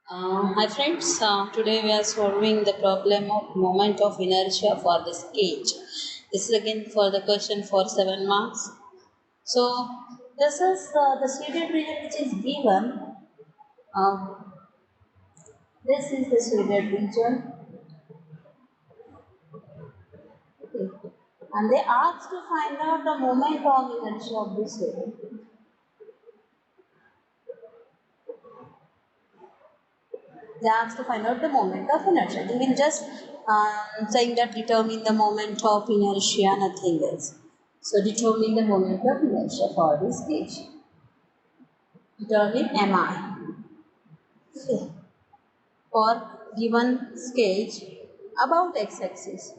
Hi friends, today we are solving the problem of moment of inertia for this cage. This is again for the question for 7 marks. So this is the shaded region which is given. Uh, this is the shaded region. Okay. And they asked to find out the moment of inertia of this region. They asked to find out the moment of inertia. They will just saying that determine the moment of inertia, nothing else. So determine the moment of inertia for this cage. Determine MI. Okay. For given sketch about x-axis.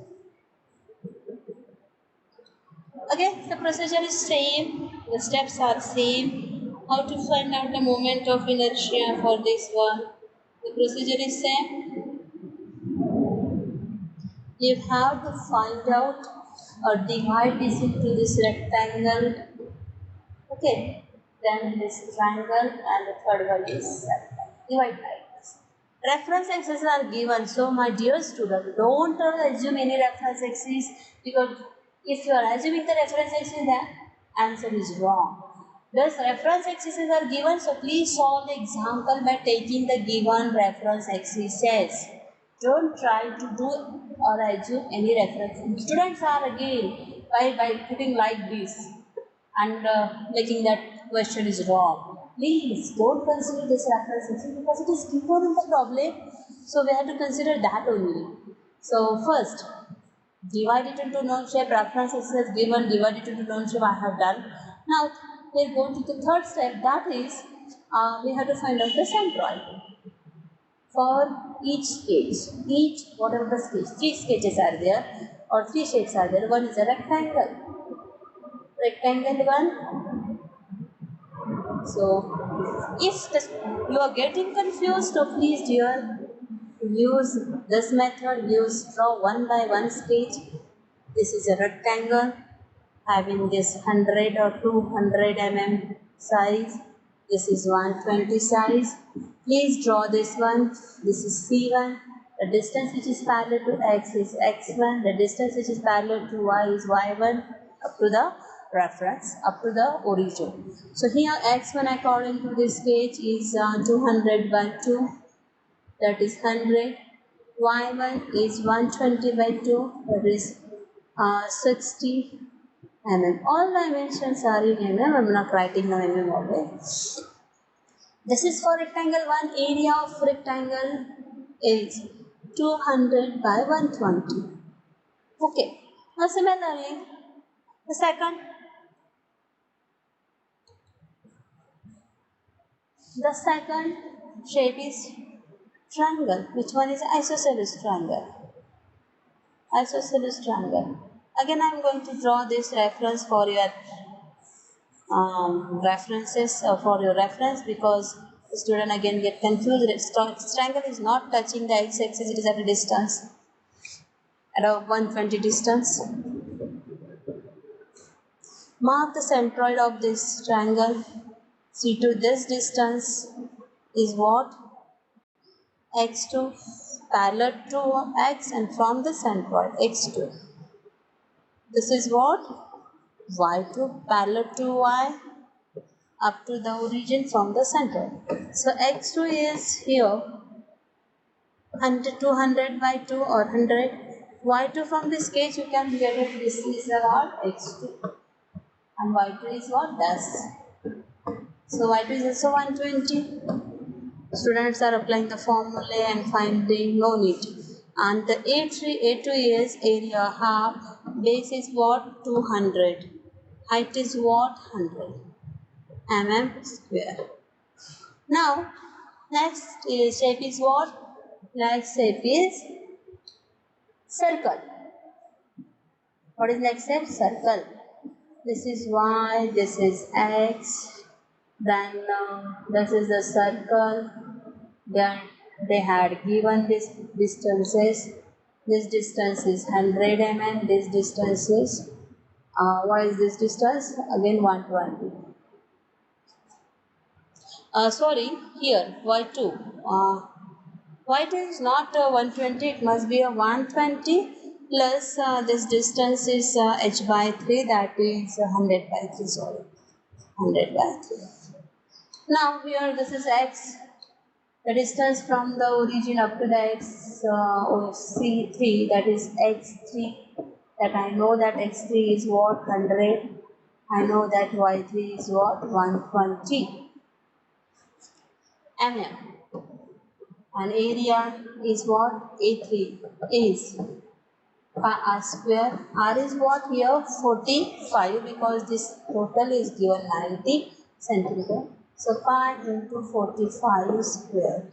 Again, the procedure is same. The steps are same. How to find out the moment of inertia for this one? The procedure is same. You have to find out or divide this into this rectangle, okay, then this triangle, and the third one is circle. Divide like this. Reference axes are given, so my dear student, don't assume any reference axis, because if you are assuming the reference axis, the answer is wrong. Thus reference axes are given, so please solve the example by taking the given reference axes. Don't try to do or assume any reference. Students are again by putting like this and making that question is wrong. Please don't consider this reference section because it is given in the problem. So we have to consider that only. So first, divide it into known shape. Reference section is given. Divide it into known shape. I have done. Now we go to the third step. That is we have to find out the centroid for each sketch. Each whatever the sketch. Three sketches are there or three shapes are there. One is a rectangle. Rectangle one. So, if you are getting confused, so please dear, use this method. Use draw one by one sketch. This is a rectangle having this 100 or 200 size. This is 120 size. Please draw this one. This is C1. The distance which is parallel to x is x1. The distance which is parallel to y is y1 up to the reference, up to the origin. So here x1 according to this sketch is 200 by 2. That is 100. Y1 is 120 by 2. That is 60 mm. All dimensions are in mm. I am not writing the mm always. This is for rectangle 1. Area of rectangle is 200 by 120. Okay. Now similarly, the second shape is triangle. Which one is isosceles triangle? Isosceles triangle. Again, I am going to draw this reference for your references for your reference, because the student again get confused. Triangle is not touching the x-axis; it is at a distance, at a 120 distance. Mark the centroid of this triangle. See, to this distance is what? X2 parallel to x, and from the centroid x2. This is what? Y2 parallel to y up to the origin from the center. So x2 is here 100, 200 by 2 or 100. Y2 from this case you can get it. This is what? X2. And Y2 is what? Das. So Y2 is also 120. Students are applying the formula and finding no need. And the A2 is area half. Base is what? 200. Height is what? 100 mm square. Now, next shape is what? Next shape is circle. What is next shape? Circle. This is y, this is x, then this is the circle. Then they had given these distances. This distance is 100 mm, this distance is, what is this distance? Again 120. Sorry, here y2. y2 is not 120, it must be a 120 plus this distance is h by 3, that is 100 by 3, sorry, 100 by 3. Now here this is x, the distance from the origin up to the x C3, that is x3, that I know that x3 is what, 100, I know that y3 is what, 120 mm, and area is what, A3 is pi r square. R is what here, 45, because this total is given 90 centimeter. So pi into 45 square.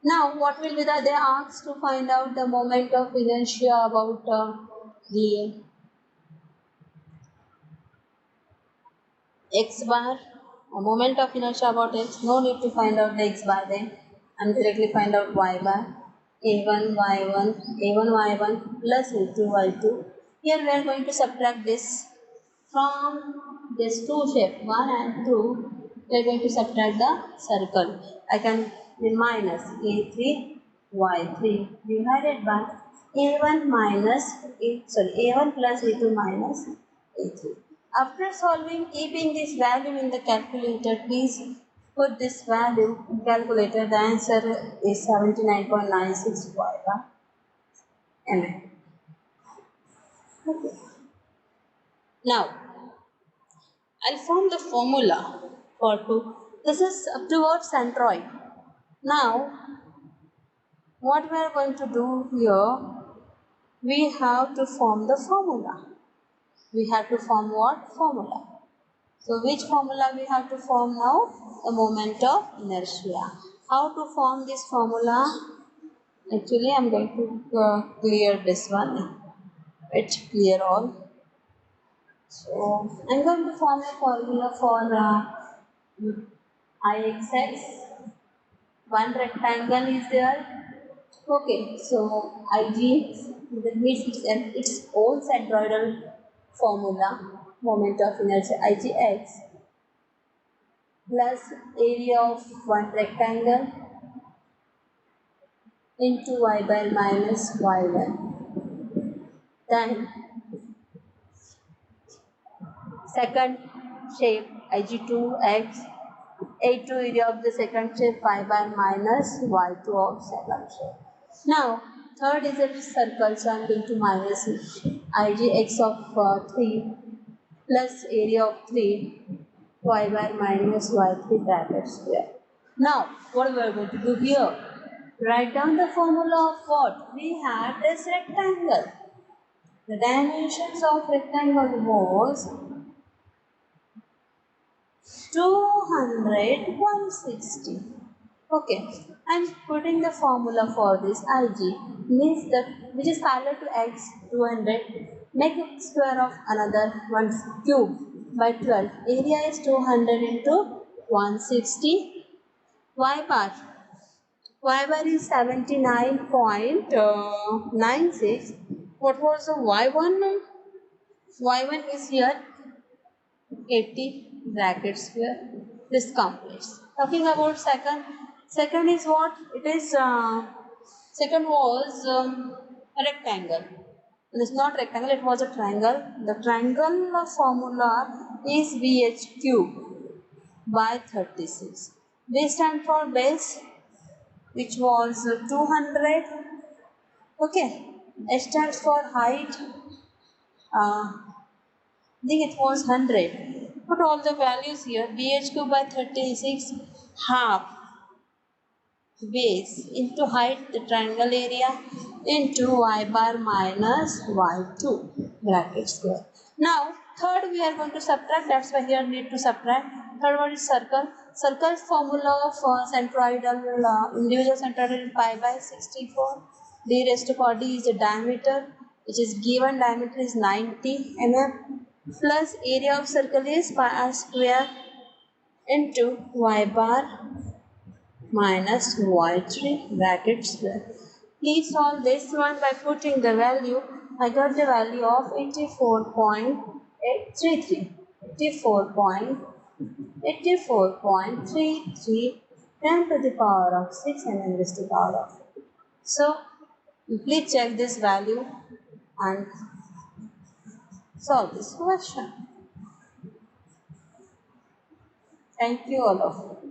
Now what will be the, they asked to find out the moment of inertia about the x bar, a moment of inertia about x, no need to find out the x bar then, and directly find out y bar, a1 y1, a1 y1 plus a2 y2. Here we are going to subtract this from this two shape 1 and 2, we are going to subtract the circle. I can minus a3 y3 divided by a1 minus a1 plus a2 minus a3. After solving, keeping this value in the calculator, please put this value in calculator. The answer is 79.96 y by mm. Okay. Now I'll form the formula for 2. This is up towards centroid. Now, what we are going to do here, we have to form the formula. We have to form what? Formula. So, which formula we have to form now? The moment of inertia. How to form this formula? Actually, I am going to clear this one. It clear all. So, I am going to form a formula for Ixx, one rectangle is there. Okay, so Ig, that means its own centroidal formula, moment of inertia Igx plus area of one rectangle into y bar minus y1. Then second shape Ig2x, A2 area of the second shape y bar minus y2 of second shape. Now third is a circle, so I am going to minus Igx of 3 plus area of 3 y bar minus y3 bracket square. Now what we are going to do here? Write down the formula of what? We had this rectangle. The dimensions of rectangle was 200, 160. Okay, I'm putting the formula for this Ig means that which is parallel to x 200, make a square of another 1 cube by 12. Area is 200 into 160. Y bar is 79.96. What was the y1? Y1 is here 80 bracket square. This completes. Talking about second is what? It is second was a rectangle. It is not rectangle, it was a triangle. The triangle formula is BH cube by 36. B stand for base, which was 200. Okay. H stands for height. I think it was 100. Put all the values here. BH cube by 36, half base into height, the triangle area, into y bar minus y2 bracket square. Now third we are going to subtract, that's why here need to subtract. Third one is circle. Circle formula of centroidal, individual centroidal pi by 64. D raised to power d is the diameter, which is given diameter is 90 mm, plus area of circle is pi r square into y bar minus y3 bracket square. Please solve this one by putting the value. I got the value of 84.833. 84.33 10 to the power of 6 and n raised to the power of 4. So, you please check this value and solve this question. Thank you all of you.